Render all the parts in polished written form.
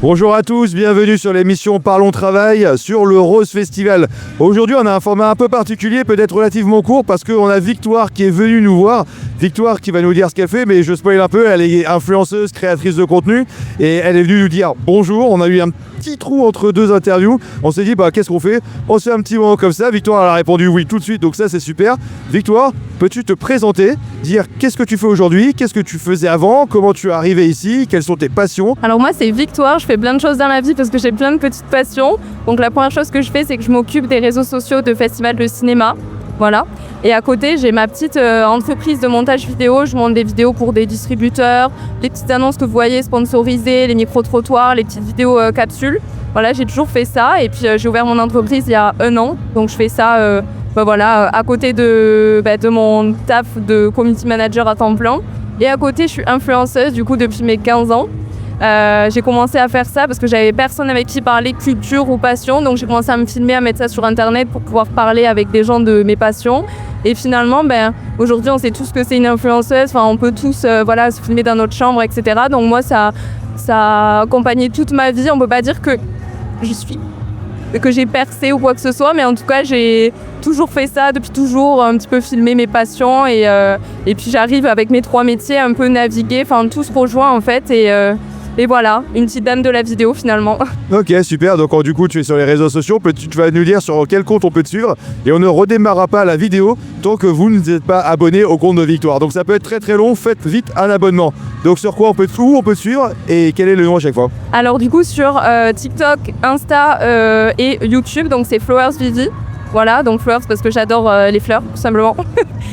Bonjour à tous, bienvenue sur l'émission Parlons Travail sur le Rose Festival. Aujourd'hui, on a un format un peu particulier, peut-être relativement court, parce qu'on a Victoire qui est venue nous voir. Victoire qui va nous dire ce qu'elle fait, mais je spoil un peu, elle est influenceuse, créatrice de contenu, et elle est venue nous dire bonjour. On a eu un petit trou entre deux interviews. On s'est dit, qu'est-ce qu'on fait? On se fait un petit moment comme ça. Victoire elle a répondu oui tout de suite, donc ça c'est super. Victoire, peux-tu te présenter, dire qu'est-ce que tu fais aujourd'hui, qu'est-ce que tu faisais avant, comment tu es arrivé ici, quelles sont tes passions? Alors moi c'est Victoire, je fais plein de choses dans la vie parce que j'ai plein de petites passions. Donc la première chose que je fais, c'est que je m'occupe des réseaux sociaux de festivals de cinéma. Voilà. Et à côté, j'ai ma petite entreprise de montage vidéo. Je monte des vidéos pour des distributeurs, les petites annonces que vous voyez sponsorisées, les micro-trottoirs, les petites vidéos capsules. Voilà, j'ai toujours fait ça. Et puis j'ai ouvert mon entreprise il y a 1 an. Donc je fais ça à côté de mon taf de community manager à temps plein. Et à côté, je suis influenceuse du coup depuis mes 15 ans. J'ai commencé à faire ça parce que j'avais personne avec qui parler culture ou passion, donc j'ai commencé à me filmer, à mettre ça sur internet pour pouvoir parler avec des gens de mes passions. Et finalement, aujourd'hui on sait tous que c'est une influenceuse, on peut tous se filmer dans notre chambre, etc. Donc moi ça a accompagné toute ma vie. On peut pas dire que j'ai percé ou quoi que ce soit, mais en tout cas j'ai toujours fait ça depuis toujours, un petit peu filmer mes passions et puis j'arrive avec mes 3 métiers un peu naviguer, tout se rejoint en fait et voilà, une petite dame de la vidéo finalement. Ok, super. Donc du coup, tu es sur les réseaux sociaux. Tu vas nous dire sur quel compte on peut te suivre. Et on ne redémarrera pas la vidéo tant que vous n'êtes pas abonné au compte de Victoire. Donc ça peut être très très long. Faites vite un abonnement. Donc sur quoi où on peut te suivre et quel est le nom à chaque fois? Alors du coup sur TikTok, Insta et YouTube. Donc c'est Flowers Vivi. Voilà, donc Flowers parce que j'adore les fleurs, tout simplement.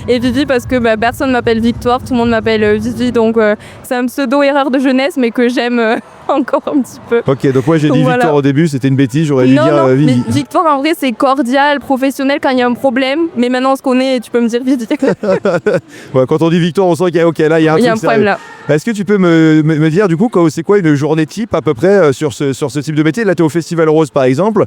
Et Vivi parce que personne m'appelle Victoire, tout le monde m'appelle Vivi. Donc c'est un pseudo-erreur de jeunesse, mais que j'aime encore un petit peu. Ok, donc moi j'ai dit Victoire au début, c'était une bêtise, j'aurais dû dire Vivi. Mais Victoire en vrai c'est cordial, professionnel quand il y a un problème. Mais maintenant on se connaît et tu peux me dire Vivi. Ouais, quand on dit Victoire, on sent qu'il y a, là, il y a un problème là. Est-ce que tu peux me dire du coup c'est quoi une journée type à peu près sur ce type de métier? Là tu es au Festival Rose par exemple,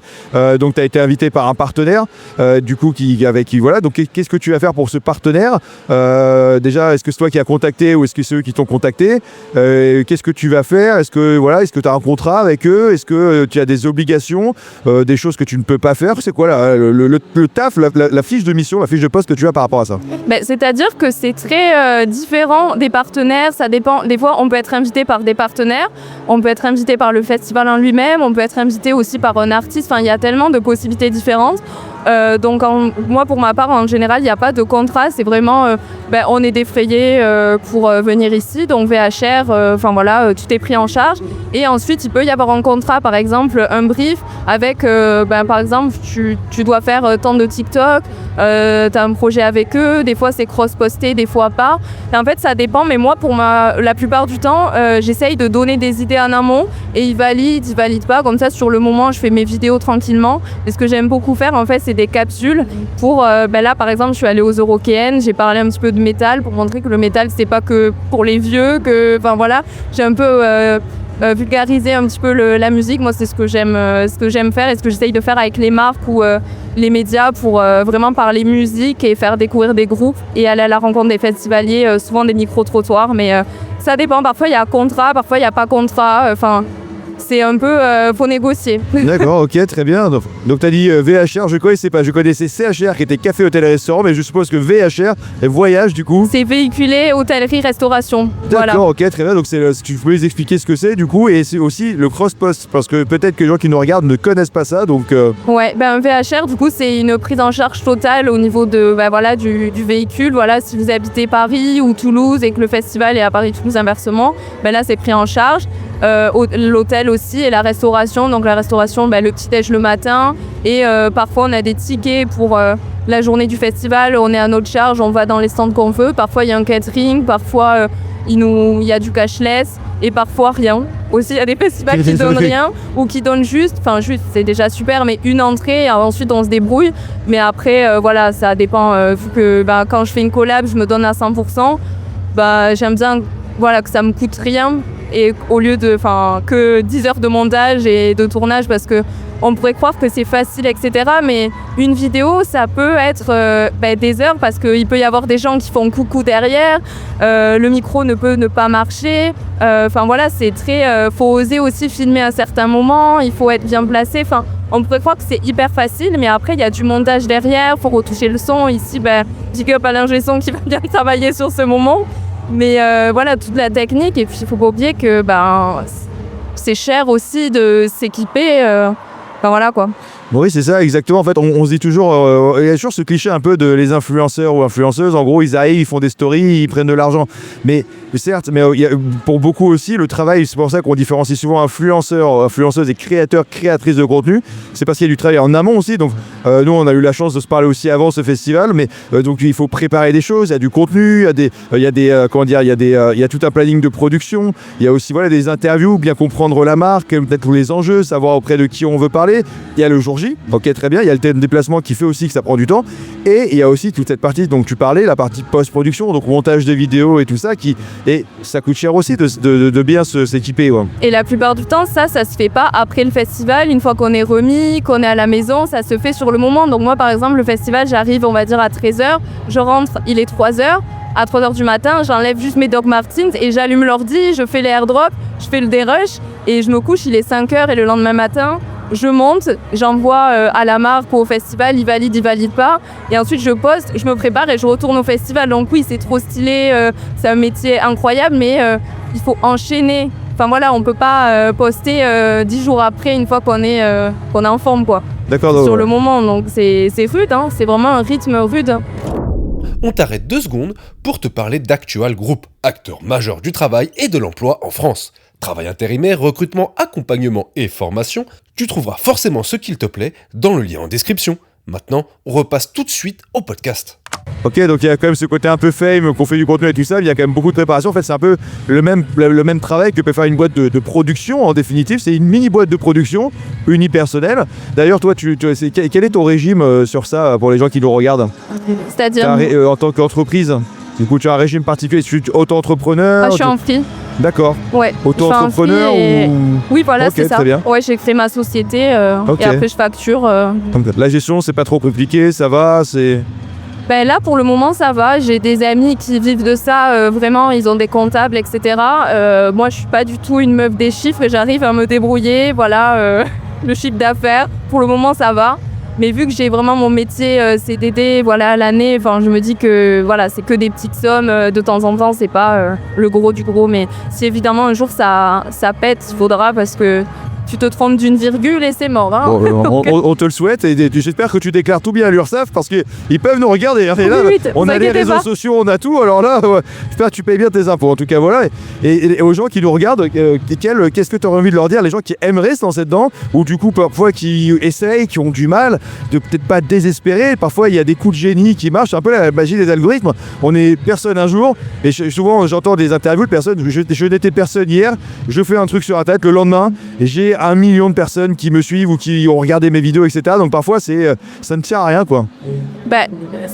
donc tu as été invité par un partenaire voilà, donc qu'est-ce que tu vas faire pour ce partenaire? Déjà, est-ce que c'est toi qui as contacté ou est-ce que c'est eux qui t'ont contacté? Qu'est-ce que tu vas faire? Est-ce que tu as un contrat avec eux? Est-ce que tu as des obligations, des choses que tu ne peux pas faire? C'est quoi là, le taf, la fiche de mission, la fiche de poste que tu as par rapport à ça? C'est-à-dire que c'est très différent des partenaires, ça dépend. Des fois, on peut être invité par des partenaires, on peut être invité par le festival en lui-même, on peut être invité aussi par un artiste. Il y a tellement de possibilités différentes. Donc moi pour ma part en général il n'y a pas de contrat, c'est vraiment on est défrayé pour venir ici, donc VHR, tout est pris en charge. Et ensuite il peut y avoir un contrat, par exemple un brief avec par exemple tu dois faire tant de TikTok, tu as un projet avec eux, des fois c'est cross-posté, des fois pas. Et en fait ça dépend, mais moi la plupart du temps j'essaye de donner des idées en amont et ils valident pas, comme ça sur le moment je fais mes vidéos tranquillement. Et ce que j'aime beaucoup faire en fait c'est des capsules pour là par exemple je suis allée aux Eurokéennes, j'ai parlé un petit peu de métal pour montrer que le métal c'est pas que pour les vieux, que j'ai un peu vulgarisé un petit peu la musique. Moi c'est ce que j'aime faire et ce que j'essaye de faire avec les marques ou les médias pour vraiment parler musique et faire découvrir des groupes et aller à la rencontre des festivaliers, souvent des micro-trottoirs, mais ça dépend, parfois il y a contrat, parfois il n'y a pas contrat, c'est un peu, faut négocier. D'accord, ok, très bien. Donc tu as dit VHR, je connaissais pas. Je connaissais CHR qui était café, hôtel et restaurant, mais je suppose que VHR est voyage du coup. C'est véhiculé, hôtellerie, restauration. D'accord, voilà. Ok, très bien. Donc tu peux les expliquer ce que c'est du coup, et c'est aussi le cross-post, parce que peut-être que les gens qui nous regardent ne connaissent pas ça, donc... Ouais, un VHR du coup c'est une prise en charge totale au niveau de, du véhicule. Voilà, si vous habitez Paris ou Toulouse et que le festival est à Paris-Toulouse inversement, là c'est pris en charge. L'hôtel aussi et la restauration, donc la restauration le petit-déj le matin et parfois on a des tickets pour la journée du festival, on est à notre charge, on va dans les stands qu'on veut, parfois il y a un catering, parfois il y a du cashless et parfois rien. Aussi il y a des festivals qui donnent rien ou qui donnent juste c'est déjà super, mais une entrée, ensuite on se débrouille, mais après ça dépend, vu que quand je fais une collab je me donne à 100%, j'aime bien que ça me coûte rien. et au lieu de que 10 heures de montage et de tournage, parce que on pourrait croire que c'est facile, etc. Mais une vidéo, ça peut être des heures, parce qu'il peut y avoir des gens qui font coucou derrière, le micro ne peut ne pas marcher. Voilà, c'est très... faut oser aussi filmer à un certain moment, il faut être bien placé. On pourrait croire que c'est hyper facile, mais après, il y a du montage derrière, il faut retoucher le son. Ici, big up à l'ingé son qui va bien travailler sur ce moment. Mais voilà, toute la technique. Et puis, il ne faut pas oublier que c'est cher aussi de s'équiper. Voilà quoi. Oui, c'est ça, exactement. En fait, on se dit toujours, il y a toujours ce cliché un peu de les influenceurs ou influenceuses. En gros, ils arrivent, ils font des stories, ils prennent de l'argent. Mais certes, mais pour beaucoup aussi, le travail, c'est pour ça qu'on différencie souvent influenceurs, influenceuses et créateurs, créatrices de contenu. C'est parce qu'il y a du travail en amont aussi. Donc, nous, on a eu la chance de se parler aussi avant ce festival. Mais donc, il faut préparer des choses. Il y a du contenu, il y a tout un planning de production. Il y a aussi des interviews, bien comprendre la marque, peut-être les enjeux, savoir auprès de qui on veut parler. Il y a le jour J. Ok, très bien. Il y a le déplacement qui fait aussi que ça prend du temps. Et il y a aussi toute cette partie dont tu parlais, la partie post-production, donc montage de vidéos et tout ça, et ça coûte cher aussi de bien s'équiper. Ouais. Et la plupart du temps, ça se fait pas après le festival. Une fois qu'on est remis, qu'on est à la maison, ça se fait sur le moment. Donc moi, par exemple, le festival, j'arrive, on va dire, à 13h. Je rentre, il est 3h. À 3h du matin, j'enlève juste mes Doc Martens et j'allume l'ordi, je fais les airdrops, je fais le dérush et je me couche, il est 5h et le lendemain matin, je monte, j'envoie à la marque ou au festival, il valide pas. Et ensuite, je poste, je me prépare et je retourne au festival. Donc oui, c'est trop stylé, c'est un métier incroyable, mais il faut enchaîner. On peut pas poster 10 jours après, une fois qu'on est en forme, quoi. D'accord. Sur le moment, donc c'est rude, hein, c'est vraiment un rythme rude. On t'arrête 2 secondes pour te parler d'Actual Group, acteur majeur du travail et de l'emploi en France. Travail intérimaire, recrutement, accompagnement et formation, tu trouveras forcément ce qu'il te plaît dans le lien en description. Maintenant, on repasse tout de suite au podcast. Ok, donc il y a quand même ce côté un peu fame, qu'on fait du contenu et tout ça, il y a quand même beaucoup de préparation. En fait, c'est un peu le même travail que peut faire une boîte de production. En définitive, c'est une mini boîte de production unipersonnelle. D'ailleurs, toi, quel est ton régime sur ça pour les gens qui nous regardent ? C'est-à-dire en tant qu'entreprise, du coup, tu as un régime particulier, tu es auto-entrepreneur ? Je suis en free. D'accord. Ouais. Auto-entrepreneur ou... Oui, voilà, okay, c'est ça. Très bien. Ouais, j'ai créé ma société et après je facture. Donc, la gestion, c'est pas trop compliqué, ça va, c'est... Là, pour le moment, ça va. J'ai des amis qui vivent de ça. Vraiment, ils ont des comptables, etc. Moi, je suis pas du tout une meuf des chiffres et j'arrive à me débrouiller. Voilà, le chiffre d'affaires. Pour le moment, ça va. Mais vu que j'ai vraiment mon métier CDD, à l'année, je me dis que c'est que des petites sommes de temps en temps, c'est pas le gros du gros. Mais si évidemment un jour ça pète, il faudra, parce que tu te trompes d'une virgule et c'est mort. Hein. Bon, on te le souhaite et j'espère que tu déclares tout bien à l'URSSAF parce qu'ils peuvent nous regarder. Hein. Et là, on a les réseaux sociaux, on a tout. Alors là, j'espère que tu payes bien tes impôts. En tout cas, voilà. Et aux gens qui nous regardent, qu'est-ce que tu aurais envie de leur dire, les gens qui aimeraient se lancer dedans ou du coup parfois qui essayent, qui ont du mal, de peut-être pas désespérer. Parfois, il y a des coups de génie qui marchent. C'est un peu la magie des algorithmes. On est personne un jour. Et souvent, j'entends des interviews de personnes. Je n'étais personne hier. Je fais un truc sur Internet le lendemain. Et j'ai 1 million de personnes qui me suivent ou qui ont regardé mes vidéos, etc. Donc parfois, ça ne tient à rien, quoi.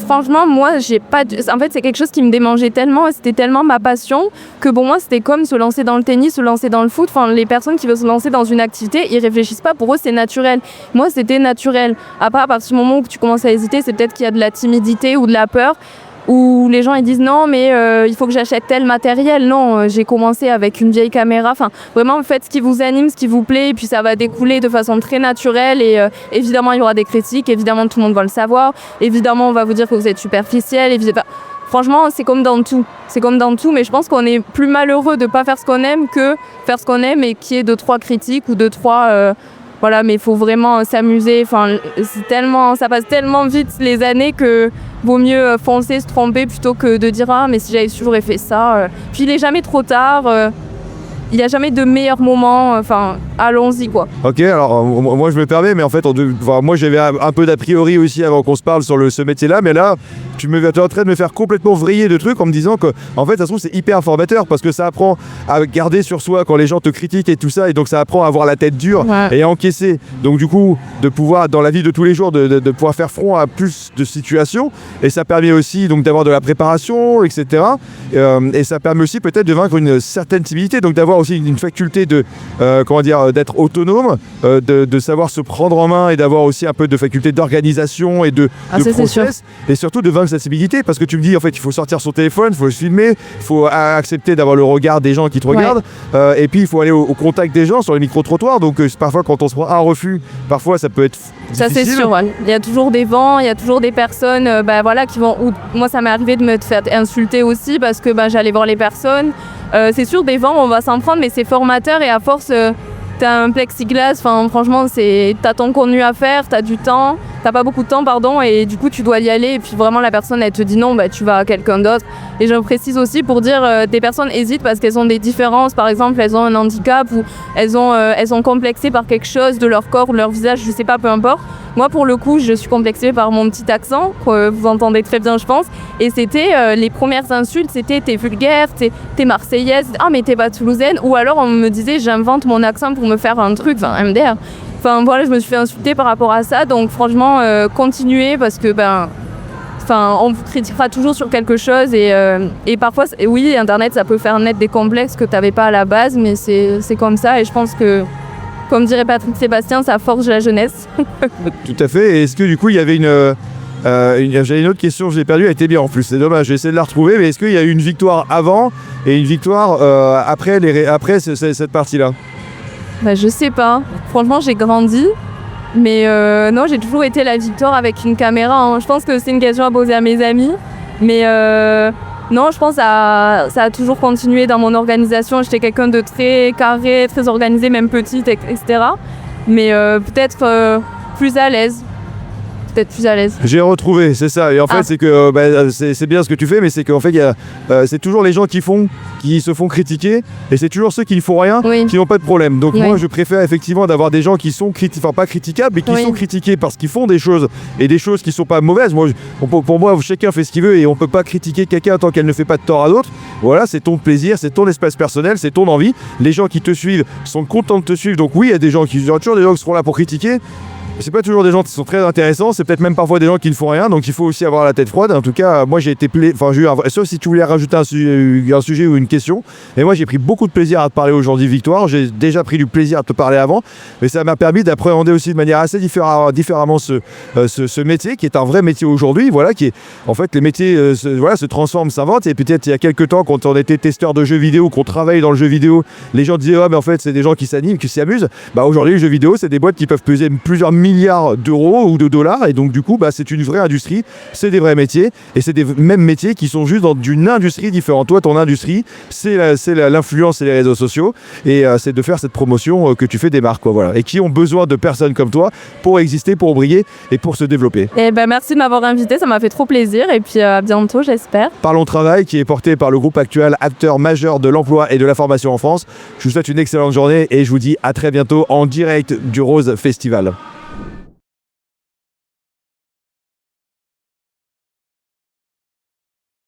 Franchement, moi, j'ai pas... En fait, c'est quelque chose qui me démangeait tellement, c'était tellement ma passion que pour moi, c'était comme se lancer dans le tennis, se lancer dans le foot. Les personnes qui veulent se lancer dans une activité, ils réfléchissent pas. Pour eux, c'est naturel. Moi, c'était naturel. Après, à partir du moment où tu commences à hésiter, c'est peut-être qu'il y a de la timidité ou de la peur. Où les gens ils disent non mais il faut que j'achète tel matériel. Non, j'ai commencé avec une vieille caméra. Vraiment faites ce qui vous anime, ce qui vous plaît, et puis ça va découler de façon très naturelle. Et évidemment il y aura des critiques, évidemment tout le monde va le savoir, évidemment on va vous dire que vous êtes superficiel. Franchement c'est comme dans tout, mais je pense qu'on est plus malheureux de pas faire ce qu'on aime que faire ce qu'on aime et qu'il y ait 2-3 critiques ou 2-3... mais il faut vraiment s'amuser. Ça passe tellement vite les années que vaut mieux foncer, se tromper plutôt que de dire ah mais si j'avais su j'aurais fait ça. Puis il n'est jamais trop tard. Il n'y a jamais de meilleur moment. Allons-y quoi. Ok, alors moi je me permets, mais en fait, moi j'avais un peu d'a priori aussi avant qu'on se parle sur ce métier-là, mais là, tu es en train de me faire complètement vriller de trucs en me disant que, en fait, ça se trouve, c'est hyper formateur parce que ça apprend à garder sur soi quand les gens te critiquent et tout ça, et donc ça apprend à avoir la tête dure et à encaisser. Donc du coup, de pouvoir, dans la vie de tous les jours, de pouvoir faire front à plus de situations, et ça permet aussi donc d'avoir de la préparation, etc. Et ça permet aussi peut-être de vaincre une certaine timidité, donc d'avoir aussi une faculté de, d'être autonome, de savoir se prendre en main et d'avoir aussi un peu de faculté d'organisation et de process, et surtout de sensibilité, parce que tu me dis en fait il faut sortir son téléphone, il faut se filmer, il faut accepter d'avoir le regard des gens qui te regardent, et puis il faut aller au contact des gens sur les micro-trottoirs, donc parfois quand on se prend un refus, parfois ça peut être difficile. Ça c'est sûr, ouais. Il y a toujours des vents, il y a toujours des personnes qui vont... Moi ça m'est arrivé de me faire insulter aussi parce que j'allais voir les personnes. C'est sûr, des vents on va s'en prendre, mais c'est formateur et à force... T'as un plexiglas, franchement, t'as ton contenu à faire, t'as du temps, t'as pas beaucoup de temps, et du coup, tu dois y aller. Et puis vraiment, la personne, elle te dit non, tu vas à quelqu'un d'autre. Et je précise aussi pour dire, des personnes hésitent parce qu'elles ont des différences. Par exemple, elles ont un handicap ou elles sont complexées par quelque chose de leur corps ou de leur visage, je sais pas, peu importe. Moi, pour le coup, je suis complexée par mon petit accent, que vous entendez très bien, je pense. Et c'était les premières insultes, c'était t'es vulgaire, t'es marseillaise, mais t'es pas toulousaine. Ou alors on me disait j'invente mon accent pour me faire un truc, MDR. Je me suis fait insulter par rapport à ça. Donc franchement, continuez parce que on vous critiquera toujours sur quelque chose. Et parfois, oui, Internet, ça peut faire naître des complexes que t'avais pas à la base, mais c'est comme ça. Et je pense que, comme dirait Patrick Sébastien, ça forge la jeunesse. Tout à fait. Et est-ce que du coup, il y avait j'avais une autre question, je l'ai perdue, elle était bien en plus, c'est dommage, j'ai essayé de la retrouver, mais est-ce qu'il y a eu une victoire avant et une victoire après cette partie-là? Je sais pas. Franchement, j'ai grandi, mais non, j'ai toujours été la victoire avec une caméra. Je pense que c'est une question à poser à mes amis, mais non, je pense que ça a toujours continué dans mon organisation. J'étais quelqu'un de très carré, très organisé, même petite, etc. Mais peut-être plus à l'aise. J'ai retrouvé, c'est ça. Et en fait, c'est que c'est bien ce que tu fais, mais c'est qu'en fait, c'est toujours les gens qui se font critiquer, et c'est toujours ceux qui ne font rien, qui n'ont pas de problème. Donc moi, je préfère effectivement d'avoir des gens qui sont pas critiquables, mais qui sont critiqués parce qu'ils font des choses, et des choses qui sont pas mauvaises. Moi, pour moi, chacun fait ce qu'il veut, et on peut pas critiquer quelqu'un tant qu'elle ne fait pas de tort à d'autres. Voilà, c'est ton plaisir, c'est ton espace personnel, c'est ton envie. Les gens qui te suivent sont contents de te suivre. Donc oui, il y a toujours des gens qui seront là pour critiquer. C'est pas toujours des gens qui sont très intéressants, c'est peut-être même parfois des gens qui ne font rien, donc il faut aussi avoir la tête froide. En tout cas, moi j'ai été sauf si tu voulais rajouter un sujet ou une question. Et moi j'ai pris beaucoup de plaisir à te parler aujourd'hui, Victoire. J'ai déjà pris du plaisir à te parler avant, mais ça m'a permis d'appréhender aussi de manière assez différemment ce métier, qui est un vrai métier aujourd'hui. Voilà, qui est en fait les métiers se transforment, s'inventent. Et peut-être il y a quelques temps, quand on était testeur de jeux vidéo, qu'on travaille dans le jeu vidéo, les gens disaient mais en fait c'est des gens qui s'animent, qui s'amusent. Aujourd'hui les jeux vidéo, c'est des boîtes qui peuvent peser plusieurs milliards d'euros ou de dollars, et donc du coup c'est une vraie industrie, c'est des vrais métiers, et c'est des mêmes métiers qui sont juste dans une industrie différente. Toi, ton industrie, c'est l'influence et les réseaux sociaux, et c'est de faire cette promotion que tu fais des marques, voilà, et qui ont besoin de personnes comme toi pour exister, pour briller et pour se développer. Merci de m'avoir invité, ça m'a fait trop plaisir, et puis à bientôt, j'espère. Parlons Travail, qui est porté par le groupe Actual, acteur majeur de l'emploi et de la formation en France. Je vous souhaite une excellente journée et je vous dis à très bientôt en direct du Rose Festival.